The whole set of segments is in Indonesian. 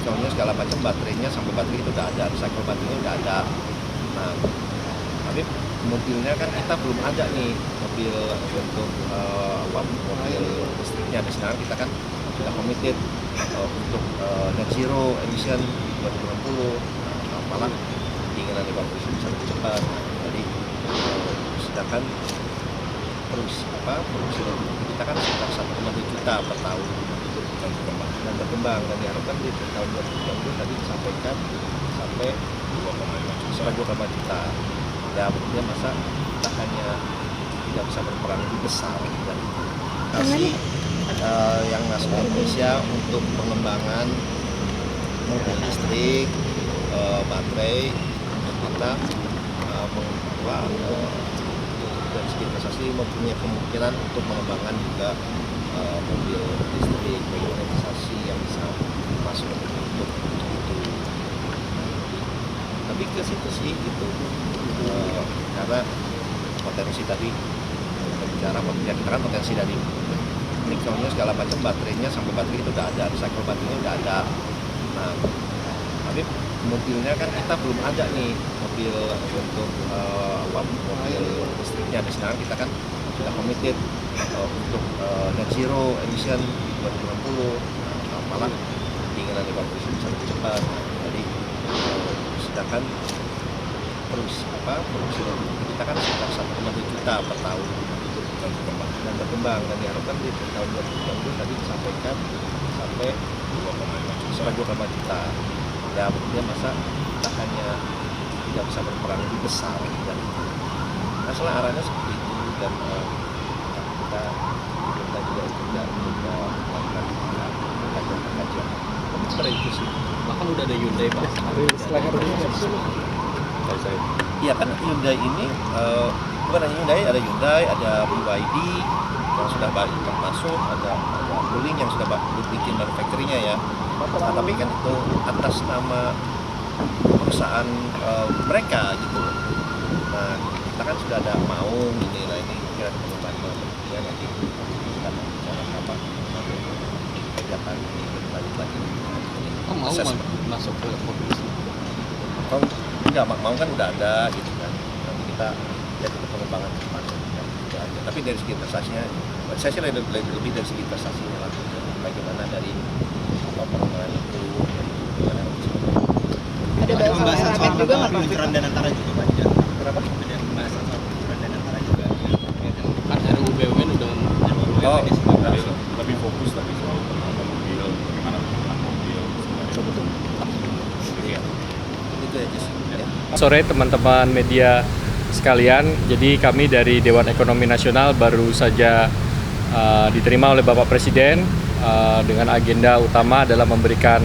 nikelnya segala macam, baterainya sampai baterai itu udah ada, recycle baterainya udah ada. Nah, tapi mobilnya kan kita belum ada nih, mobil untuk mobil listriknya. Dan sekarang kita kan sudah committed untuk net zero emission 2060, malah keinginan Bapak Presiden bisa lebih cepat. Jadi sedangkan produksi kita kan sekitar 1,2 juta per tahun dan berkembang, dan diharapkan di tahun 2020 tadi disampaikan sampai 2,5 juta. Ya maksudnya masa kita hanya tidak bisa berperan lebih besar dan kasih yang nasional Indonesia untuk pengembangan mobil listrik, baterai, untuk kita dari segi investasi mempunyai kemungkinan untuk mengembangkan juga mobil listrik, investasi yang bisa masuk untuk itu. Tapi ke situ sih itu karena potensi tadi bicara ya kita kan potensi dari nikelnya segala macam, baterainya sampai baterai itu udah ada, recycle baterainya udah ada. Nah, tapi mobilnya kan kita belum ada nih, mobil untuk mobil listriknya. Dan sekarang kita kan sudah committed untuk net zero emission 2060, malah keinginan Bapak Presiden bisa lebih cepat. Jadi sedangkan produksi kita kan sekitar 1,2 juta per tahun dan berkembang, dan diharapkan di tahun 2020 tadi disampaikan sampai 2,5 juta. Ya maksudnya masa kita hanya tidak bisa berperan lebih besar dan masalah arahnya seperti itu. Dan kita juga melakukan kajian komputer itu sih. Bahkan udah ada Hyundai Pak. Iya kan Hyundai ini bukan hanya Hyundai, ada Hyundai, ada BYD yang sudah masuk, ada Wuling yang sudah bikin manufacturing-nya ya. Nah, tapi kan itu atas nama perusahaan mereka gitu. Nah, kita kan sudah ada Maung ini kira pengembangan ya, nanti kita bicara apa kegiatan ini lanjut lagi. Mau masuk ke mobil listrik? Enggak, Maung kan udah ada gitu kan. Nanti kita lihat itu pengembangan ke depan ya, tapi dari segi investasinya, saya sih lebih dari segi investasinya lah. Bagaimana dari pengembangan itu, ada pembahasan soal juga peluncuran dana antara juga Pak. Kenapa? Ada pembahasan soal peluncuran dana antara juga. Kan RUU BUMN udah lebih fokus lagi soal pengembangan mobil, bagaimana pengembangan mobil betul. Iya. Itu aja sih. Ya. Sore teman-teman media sekalian, jadi kami dari Dewan Ekonomi Nasional baru saja diterima oleh Bapak Presiden dengan agenda utama adalah memberikan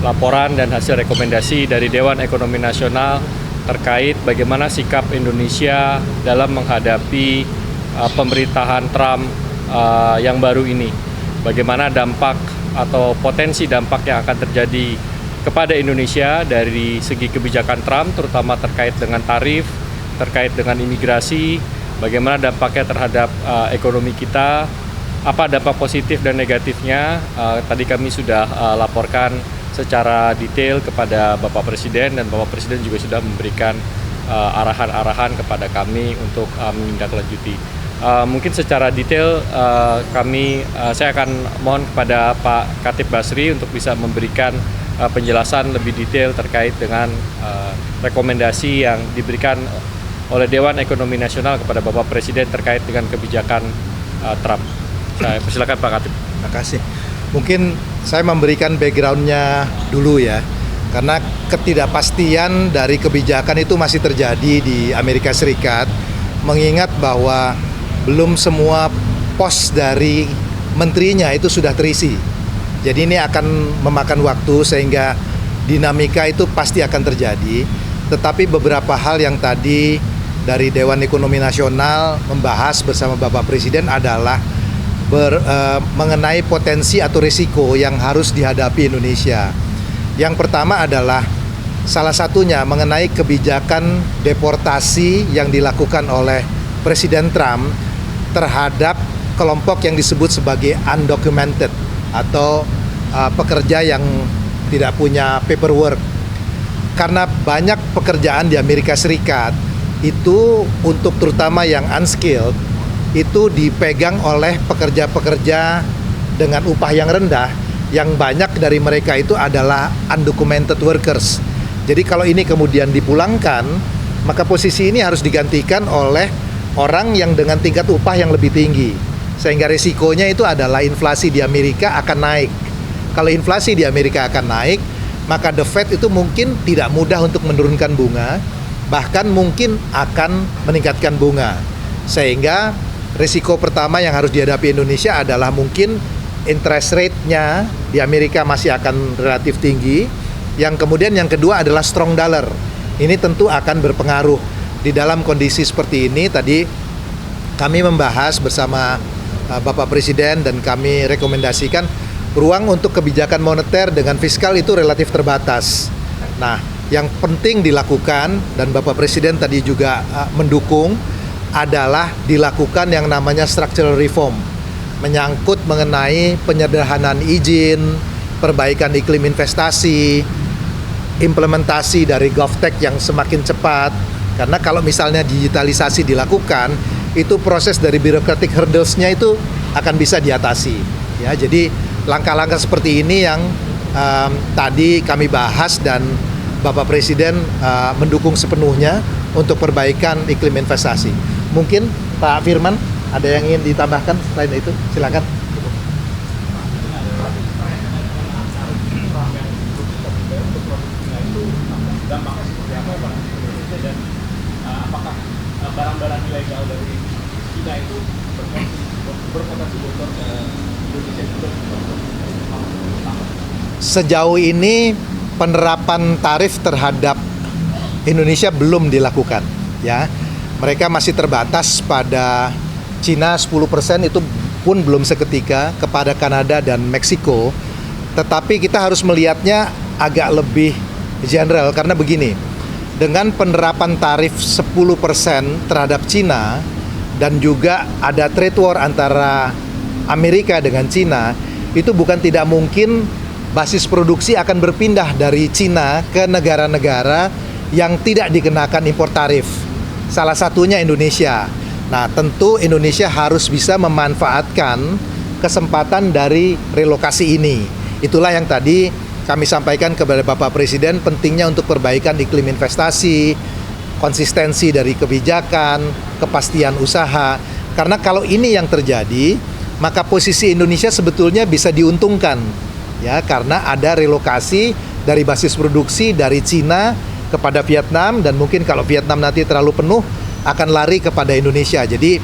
laporan dan hasil rekomendasi dari Dewan Ekonomi Nasional terkait bagaimana sikap Indonesia dalam menghadapi pemerintahan Trump yang baru ini. Bagaimana dampak atau potensi dampak yang akan terjadi kepada Indonesia dari segi kebijakan Trump, terutama terkait dengan tarif, terkait dengan imigrasi, bagaimana dampaknya terhadap ekonomi kita, apa dampak positif dan negatifnya. Tadi kami sudah laporkan secara detail kepada Bapak Presiden, dan Bapak Presiden juga sudah memberikan arahan-arahan kepada kami untuk menindaklanjuti. Mungkin secara detail saya akan mohon kepada Pak Khatib Basri untuk bisa memberikan penjelasan lebih detail terkait dengan rekomendasi yang diberikan oleh Dewan Ekonomi Nasional kepada Bapak Presiden terkait dengan kebijakan Trump. Saya persilakan Pak Khatib. Terima kasih. Mungkin saya memberikan background-nya dulu ya, karena ketidakpastian dari kebijakan itu masih terjadi di Amerika Serikat, mengingat bahwa belum semua pos dari menterinya itu sudah terisi. Jadi ini akan memakan waktu sehingga dinamika itu pasti akan terjadi. Tetapi beberapa hal yang tadi dari Dewan Ekonomi Nasional membahas bersama Bapak Presiden adalah mengenai potensi atau risiko yang harus dihadapi Indonesia. Yang pertama adalah salah satunya mengenai kebijakan deportasi yang dilakukan oleh Presiden Trump terhadap kelompok yang disebut sebagai undocumented atau pekerja yang tidak punya paperwork. Karena banyak pekerjaan di Amerika Serikat itu untuk terutama yang unskilled itu dipegang oleh pekerja-pekerja dengan upah yang rendah, yang banyak dari mereka itu adalah undocumented workers. Jadi kalau ini kemudian dipulangkan, maka posisi ini harus digantikan oleh orang yang dengan tingkat upah yang lebih tinggi. Sehingga risikonya itu adalah inflasi di Amerika akan naik. Kalau inflasi di Amerika akan naik, maka The Fed itu mungkin tidak mudah untuk menurunkan bunga, bahkan mungkin akan meningkatkan bunga. Sehingga risiko pertama yang harus dihadapi Indonesia adalah mungkin interest rate-nya di Amerika masih akan relatif tinggi. Yang kemudian yang kedua adalah strong dollar. Ini tentu akan berpengaruh. Di dalam kondisi seperti ini tadi kami membahas bersama Bapak Presiden dan kami rekomendasikan ruang untuk kebijakan moneter dengan fiskal itu relatif terbatas. Nah, yang penting dilakukan dan Bapak Presiden tadi juga mendukung adalah dilakukan yang namanya structural reform, menyangkut mengenai penyederhanaan izin, perbaikan iklim investasi, implementasi dari GovTech yang semakin cepat. Karena kalau misalnya digitalisasi dilakukan, itu proses dari bureaucratic hurdles-nya itu akan bisa diatasi. Ya, jadi langkah-langkah seperti ini yang tadi kami bahas dan Bapak Presiden mendukung sepenuhnya untuk perbaikan iklim investasi. Mungkin Pak Firman ada yang ingin ditambahkan selain itu, silakan. Dampaknya seperti apa Pak Indonesia dan apakah barang-barang ilegal dari China itu berpotensi bocor ke Indonesia juga? Sejauh ini penerapan tarif terhadap Indonesia belum dilakukan, ya. Mereka masih terbatas pada Cina 10%, itu pun belum seketika, kepada Kanada dan Meksiko. Tetapi kita harus melihatnya agak lebih general karena begini. Dengan penerapan tarif 10% terhadap Cina dan juga ada trade war antara Amerika dengan Cina, itu bukan tidak mungkin basis produksi akan berpindah dari Cina ke negara-negara yang tidak dikenakan impor tarif. Salah satunya Indonesia. Nah, tentu Indonesia harus bisa memanfaatkan kesempatan dari relokasi ini. Itulah yang tadi kami sampaikan kepada Bapak Presiden, pentingnya untuk perbaikan iklim investasi, konsistensi dari kebijakan, kepastian usaha. Karena kalau ini yang terjadi, maka posisi Indonesia sebetulnya bisa diuntungkan, ya, karena ada relokasi dari basis produksi dari Cina kepada Vietnam, dan mungkin kalau Vietnam nanti terlalu penuh akan lari kepada Indonesia. Jadi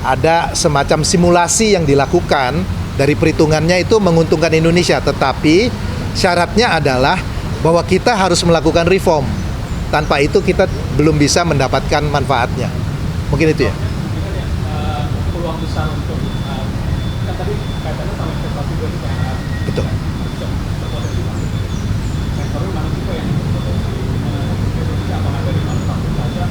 ada semacam simulasi yang dilakukan, dari perhitungannya itu menguntungkan Indonesia, tetapi syaratnya adalah bahwa kita harus melakukan reform. Tanpa itu kita belum bisa mendapatkan manfaatnya. Mungkin itu ya. Peluang besar untuk kan tadi kaitannya sama investasi juga nih Pak. Betul. Berpotensi masuk. Sektornya mana sih Pak yang berpotensi Indonesia, apakah dari manufaktur saja?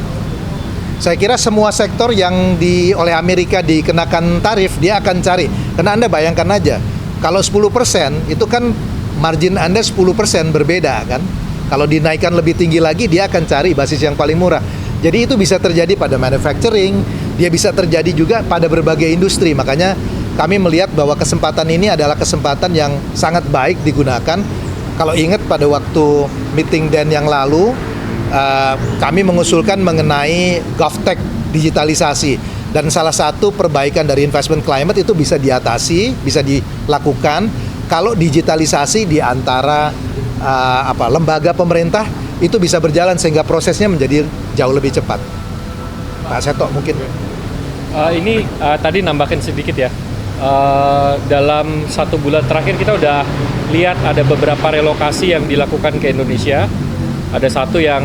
Saya kira semua sektor yang oleh Amerika dikenakan tarif dia akan cari. Karena Anda bayangkan aja, kalau 10% itu kan margin Anda 10% berbeda kan. Kalau dinaikkan lebih tinggi lagi dia akan cari basis yang paling murah. Jadi itu bisa terjadi pada manufacturing, dia bisa terjadi juga pada berbagai industri. Makanya kami melihat bahwa kesempatan ini adalah kesempatan yang sangat baik digunakan. Kalau ingat pada waktu meeting DEN yang lalu, kami mengusulkan mengenai GovTech digitalisasi. Dan salah satu perbaikan dari investment climate itu bisa diatasi, bisa dilakukan kalau digitalisasi di antara lembaga pemerintah itu bisa berjalan sehingga prosesnya menjadi jauh lebih cepat. Pak Seto mungkin. Ini tadi nambahin sedikit ya. Dalam 1 bulan terakhir kita udah lihat ada beberapa relokasi yang dilakukan ke Indonesia. Ada satu yang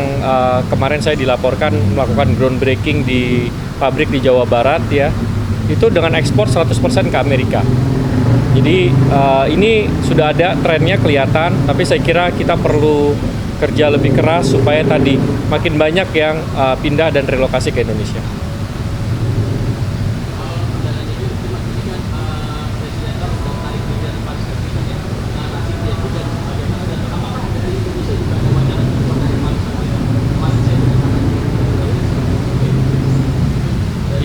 kemarin saya dilaporkan melakukan groundbreaking di pabrik di Jawa Barat ya. Itu dengan ekspor 100% ke Amerika. Jadi ini sudah ada trennya kelihatan, tapi saya kira kita perlu kerja lebih keras supaya tadi makin banyak yang pindah dan relokasi ke Indonesia.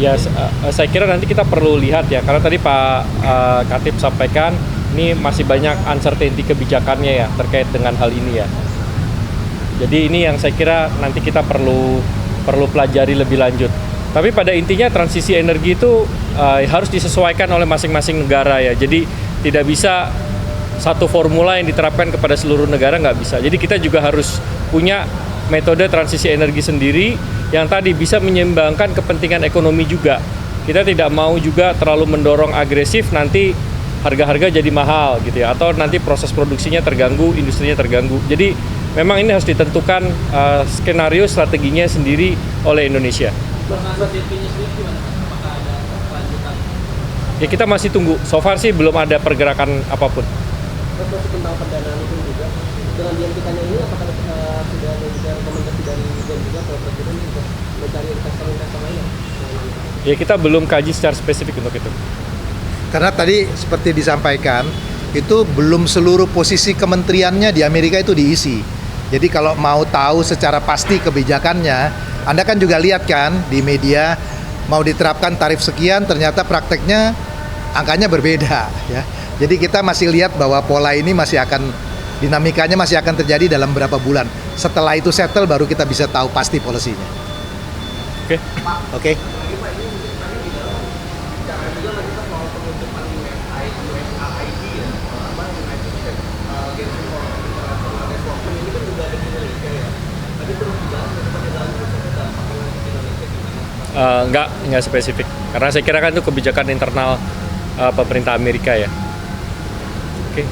Ya, saya kira nanti kita perlu lihat ya, karena tadi Pak Khatib sampaikan ini masih banyak uncertainty kebijakannya ya terkait dengan hal ini ya. Jadi ini yang saya kira nanti kita perlu pelajari lebih lanjut. Tapi pada intinya transisi energi itu harus disesuaikan oleh masing-masing negara ya. Jadi tidak bisa satu formula yang diterapkan kepada seluruh negara, nggak bisa. Jadi kita juga harus punya metode transisi energi sendiri yang tadi bisa menyeimbangkan kepentingan ekonomi juga. Kita tidak mau juga terlalu mendorong agresif, nanti harga-harga jadi mahal gitu ya, atau nanti proses produksinya terganggu, industrinya terganggu. Jadi memang ini harus ditentukan skenario strateginya sendiri oleh Indonesia. Ya kita masih tunggu, so far sih belum ada pergerakan apapun. Terus masih tentang pendanaan itu juga, dengan dihentikannya ini apakah sudah ada juga rekomendasi dari dan juga Pak Presiden untuk mencari investor-investor lain? Ya kita belum kaji secara spesifik untuk itu. Karena tadi seperti disampaikan, itu belum seluruh posisi kementeriannya di Amerika itu diisi. Jadi kalau mau tahu secara pasti kebijakannya, Anda kan juga lihat kan di media, mau diterapkan tarif sekian, ternyata prakteknya angkanya berbeda ya. Jadi kita masih lihat bahwa pola ini masih akan, dinamikanya masih akan terjadi dalam beberapa bulan. Setelah itu settle baru kita bisa tahu pasti polisinya. Oke. Oke. Enggak spesifik. Karena saya kira kan itu kebijakan internal pemerintah Amerika ya. Oke.